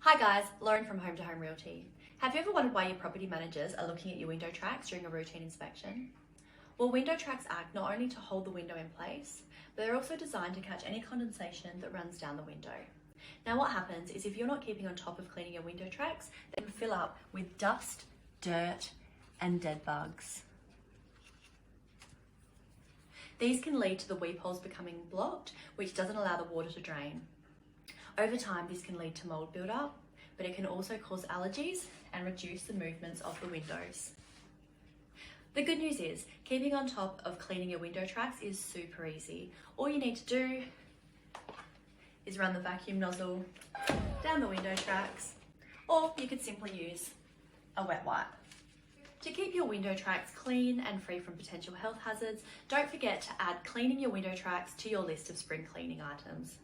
Hi guys, Lauren from Home to Home Realty. Have you ever wondered why your property managers are looking at your window tracks during a routine inspection? Well, window tracks act not only to hold the window in place, but they're also designed to catch any condensation that runs down the window. Now what happens is if you're not keeping on top of cleaning your window tracks, they can fill up with dust, dirt, and dead bugs. These can lead to the weep holes becoming blocked, which doesn't allow the water to drain. Over time, this can lead to mould buildup, but it can also cause allergies and reduce the movements of the windows. The good news is, keeping on top of cleaning your window tracks is super easy. All you need to do is run the vacuum nozzle down the window tracks, or you could simply use a wet wipe. To keep your window tracks clean and free from potential health hazards, don't forget to add cleaning your window tracks to your list of spring cleaning items.